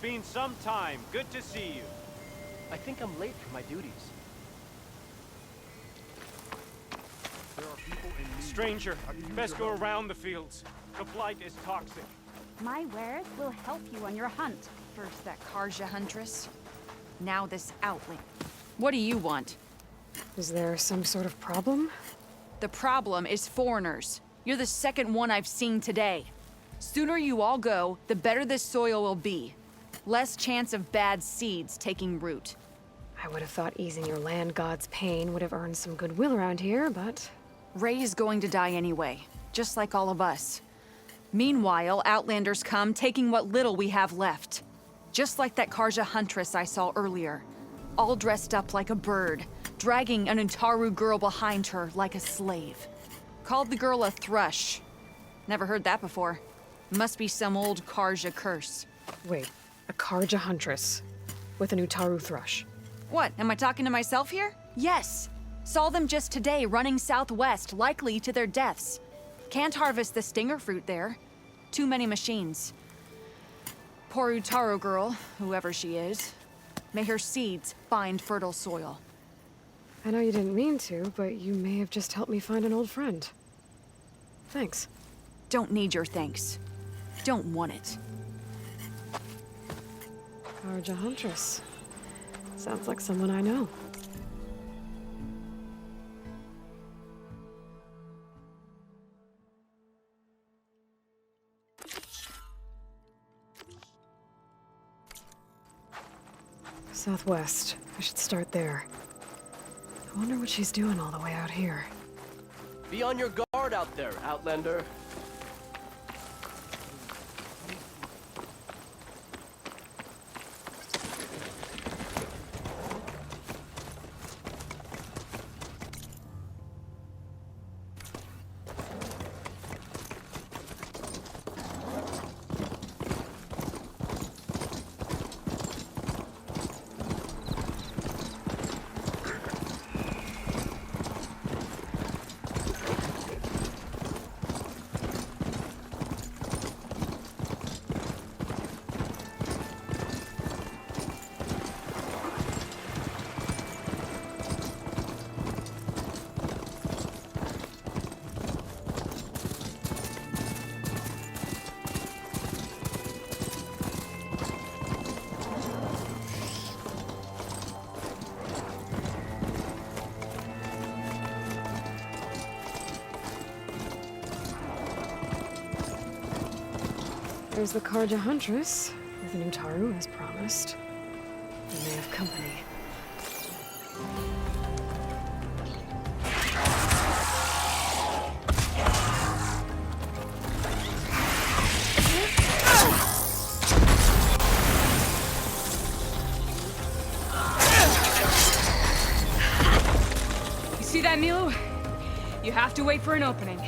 been some time. Good to see you. I think I'm late for my duties. Stranger, best go around the fields. The blight is toxic. My wares will help you on your hunt. First that Karja huntress, now this outling. What do you want? Is there some sort of problem? The problem is foreigners. You're the second one I've seen today. Sooner you all go, the better this soil will be. Less chance of bad seeds taking root. I would have thought easing your land god's pain would have earned some goodwill around here, but... Ray is going to die anyway, just like all of us. Meanwhile, Outlanders come, taking what little we have left. Just like that Karja huntress I saw earlier. All dressed up like a bird, dragging an Utaru girl behind her like a slave. Called the girl a thrush. Never heard that before. Must be some old Karja curse. Wait, a Karja huntress with an Utaru thrush. What, am I talking to myself here? Yes. Saw them just today running southwest, likely to their deaths. Can't harvest the stinger fruit there. Too many machines. Poor Utaru girl, whoever she is. May her seeds find fertile soil. I know you didn't mean to, but you may have just helped me find an old friend. Thanks. Don't need your thanks. Don't want it. Karja huntress. Sounds like someone I know. Southwest. I should start there. I wonder what she's doing all the way out here. Be on your guard out there, Outlander. There's the Karja huntress, with an Utaru as promised. And they have company. You see that, Milu? You have to wait for an opening.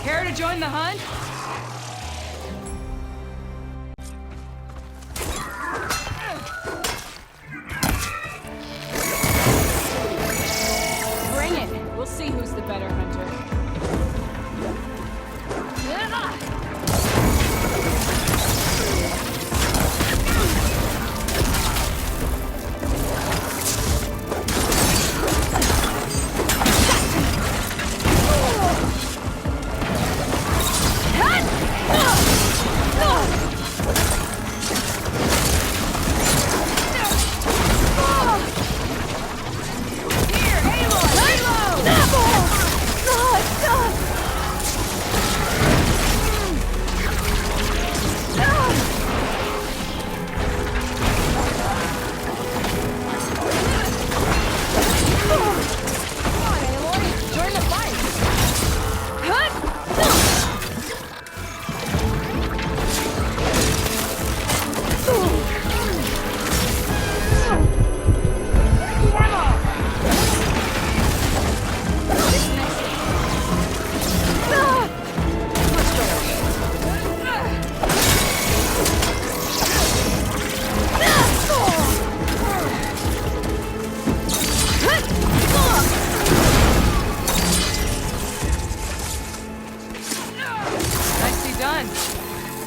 Care to join the hunt? Bring it! We'll see who's the better hunter.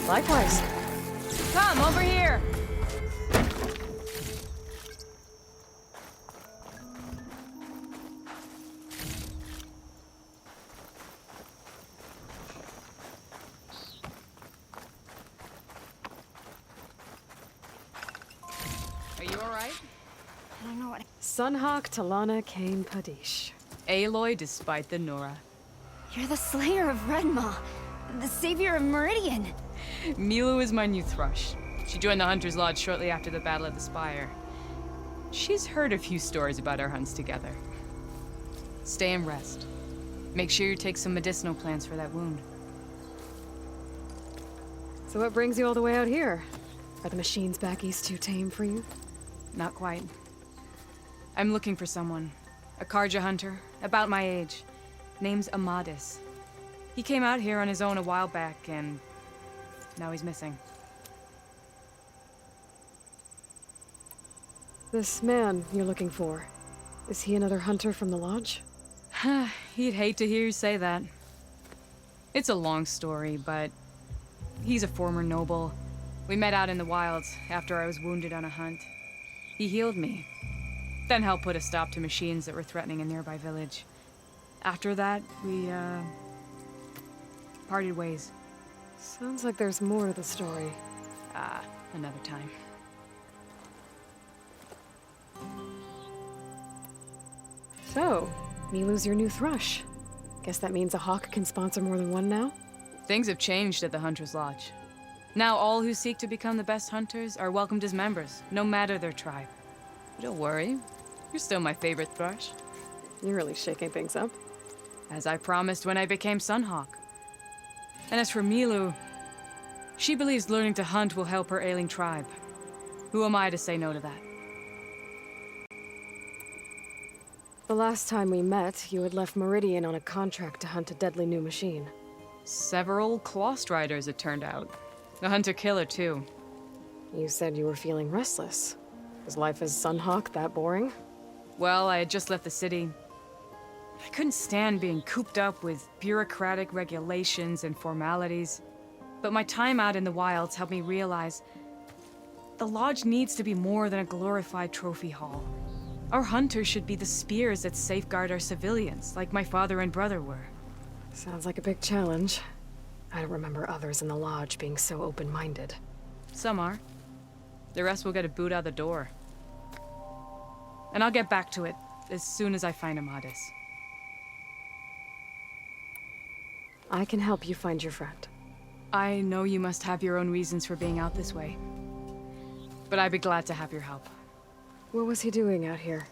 Likewise. Come, over here! Are you alright? I don't know what. Sunhawk Talana Kane Padish. Aloy despite the Nora. You're the Slayer of Redmaw, the savior of Meridian. Milu is my new thrush. She joined the Hunter's Lodge shortly after the Battle of the Spire. She's heard a few stories about our hunts together. Stay and rest. Make sure you take some medicinal plants for that wound. So what brings you all the way out here? Are the machines back east too tame for you? Not quite. I'm looking for someone. A Karja hunter, about my age. Name's Amadis. He came out here on his own a while back, and now he's missing. This man you're looking for, is he another hunter from the lodge? He'd hate to hear you say that. It's a long story, but he's a former noble. We met out in the wilds after I was wounded on a hunt. He healed me, then helped put a stop to machines that were threatening a nearby village. After that, we, parted ways. Sounds like there's more to the story. Another time. So, Milu's your new thrush. Guess that means a hawk can sponsor more than one now? Things have changed at the Hunter's Lodge. Now all who seek to become the best hunters are welcomed as members, no matter their tribe. But don't worry, you're still my favorite thrush. You're really shaking things up. As I promised when I became Sunhawk. And as for Milu, she believes learning to hunt will help her ailing tribe. Who am I to say no to that? The last time we met, you had left Meridian on a contract to hunt a deadly new machine. Several Clost Riders, it turned out. A hunter-killer, too. You said you were feeling restless. Was life as Sunhawk that boring? Well, I had just left the city. I couldn't stand being cooped up with bureaucratic regulations and formalities. But my time out in the wilds helped me realize the Lodge needs to be more than a glorified trophy hall. Our hunters should be the spears that safeguard our civilians, like my father and brother were. Sounds like a big challenge. I don't remember others in the Lodge being so open-minded. Some are. The rest will get a boot out the door. And I'll get back to it as soon as I find Amadis. I can help you find your friend. I know you must have your own reasons for being out this way. But I'd be glad to have your help. What was he doing out here?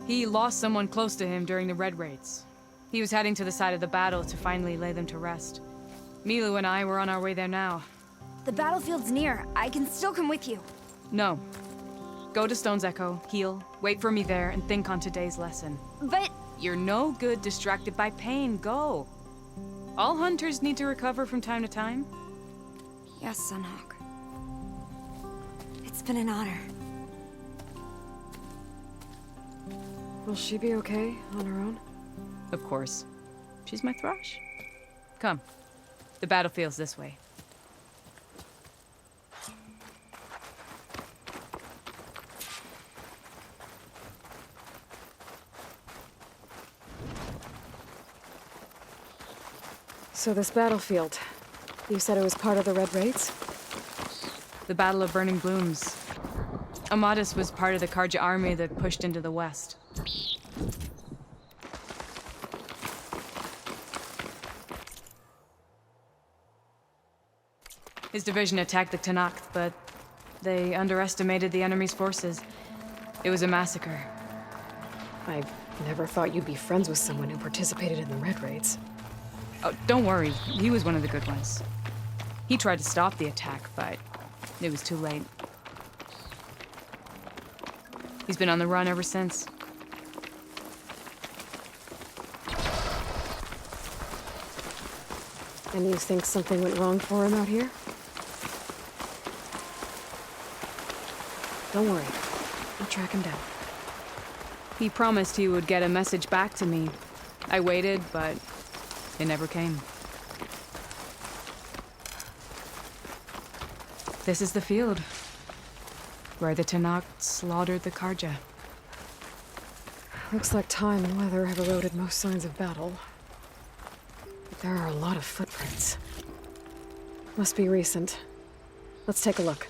He lost someone close to him during the Red Raids. He was heading to the side of the battle to finally lay them to rest. Milu and I were on our way there now. The battlefield's near. I can still come with you. No. Go to Stone's Echo, heal, wait for me there, and think on today's lesson. But You're no good distracted by pain. Go. All hunters need to recover from time to time. yes, Sunhawk. It's been an honor. Will she be okay on her own? Of course. She's my thrush. Come. The battlefield's this way. So this battlefield, you said it was part of the Red Raids? The Battle of Burning Blooms. Amadis was part of the Karja army that pushed into the west. His division attacked the Tenakth, but they underestimated the enemy's forces. It was a massacre. I never thought you'd be friends with someone who participated in the Red Raids. Oh, don't worry. He was one of the good ones. He tried to stop the attack, but it was too late. He's been on the run ever since. And you think something went wrong for him out here? Don't worry. I'll track him down. He promised he would get a message back to me. I waited, but it never came. This is the field where the Tenakth slaughtered the Karja. Looks like time and weather have eroded most signs of battle. But there are a lot of footprints. Must be recent. Let's take a look.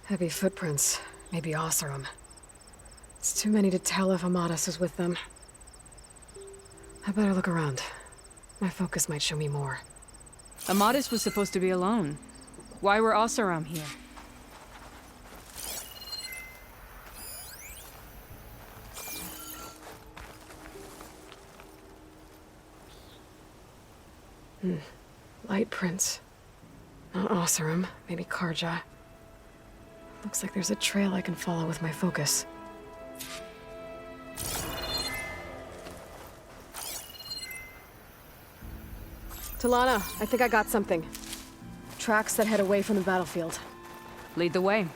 Heavy footprints. Maybe Oseram. It's too many to tell if Amadis is with them. I better look around. My focus might show me more. Amadis was supposed to be alone. Why were Oseram here? Light prints. Not Oseram, maybe Karja. Looks like there's a trail I can follow with my focus. Talana, I think I got something. Tracks that head away from the battlefield. Lead the way.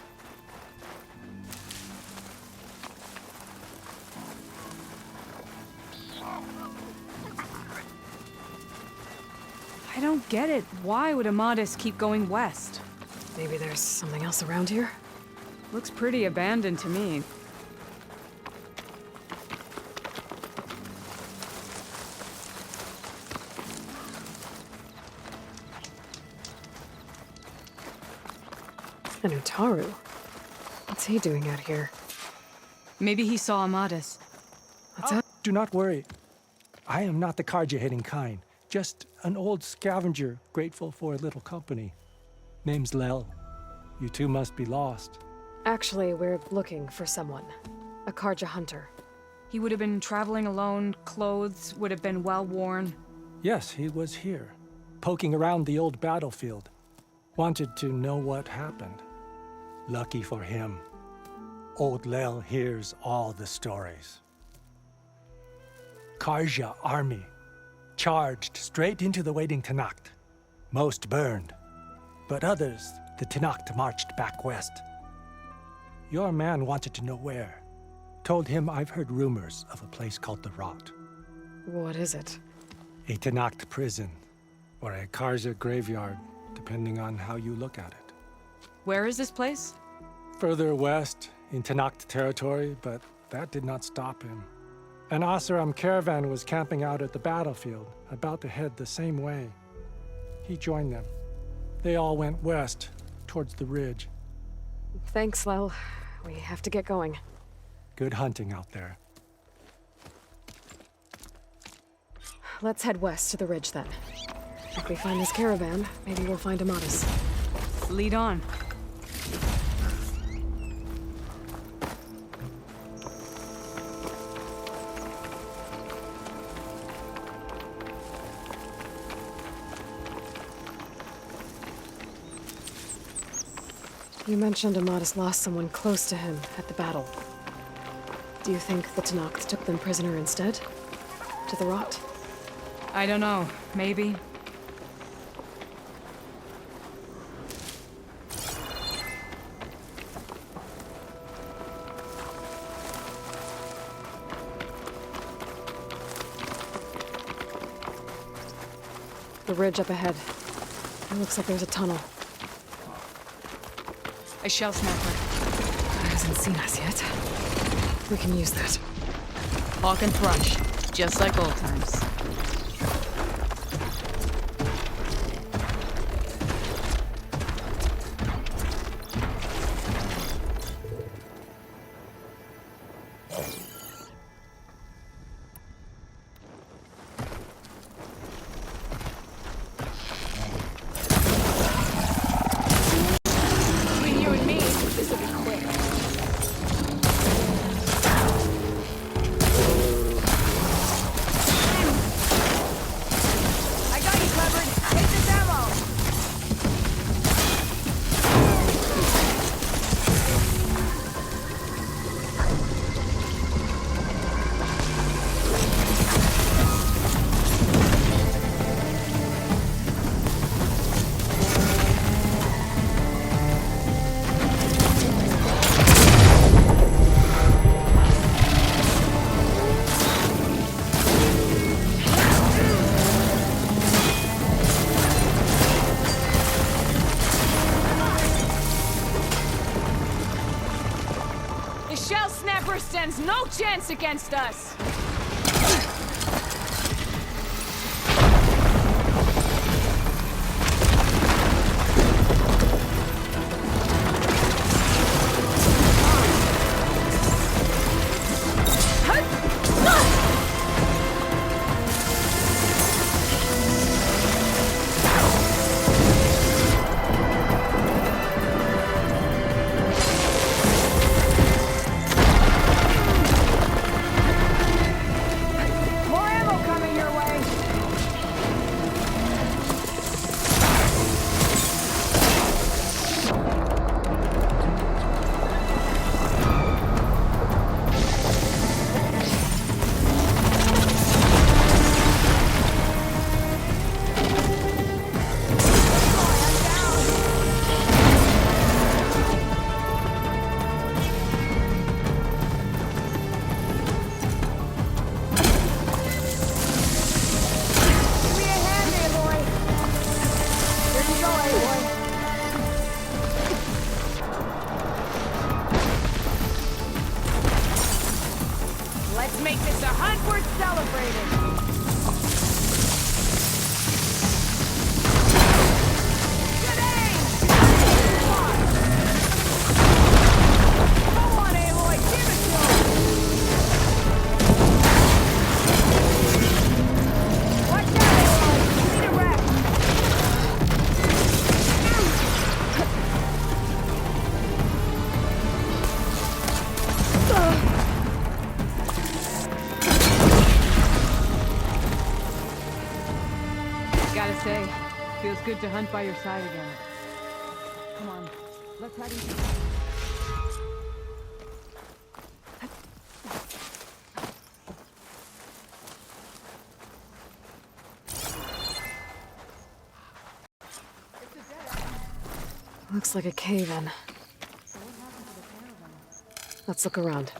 I don't get it. Why would Amadis keep going west? Maybe there's something else around here? Looks pretty abandoned to me. And Utaru. What's he doing out here? Maybe he saw Amadis. What's that? Do not worry. I am not the Karja-hating kind. Just an old scavenger grateful for a little company. Name's Lel. You two must be lost. Actually, we're looking for someone. A Karja hunter. He would have been traveling alone, clothes would have been well worn. Yes, he was here, poking around the old battlefield. Wanted to know what happened. Lucky for him, old Lel hears all the stories. Karja army charged straight into the waiting Tenakth. Most burned, but others the Tenakth marched back west. Your man wanted to know where. Told him I've heard rumors of a place called the Rot. What is it? A Tenakth prison, or a Karja graveyard, depending on how you look at it. Where is this place? Further west, in Tenakth territory, but that did not stop him. An Oseram caravan was camping out at the battlefield, about to head the same way. He joined them. They all went west, towards the ridge. Thanks, Lel. We have to get going. Good hunting out there. Let's head west to the ridge then. If we find this caravan, maybe we'll find Amadis. Lead on. You mentioned Amadis lost someone close to him at the battle. Do you think the Tenakth took them prisoner instead? To the Rot? I don't know. Maybe. The ridge up ahead. It looks like there's a tunnel. A shell sniper. It hasn't seen us yet. We can use that. Hawk and Thrush. Just like old times. Shell Snapper stands no chance against us! More ammo coming your way! Give me a hand, Aloy! Here you go, Aloy. Let's make this a hunt worth celebrating! Good aim! Come on, Aloy, give it to him! Watch out, Aloy! You need a rest! Gotta say, feels good to hunt by your side again. Come on, let's head east. Looks like a cave-in. Let's look around.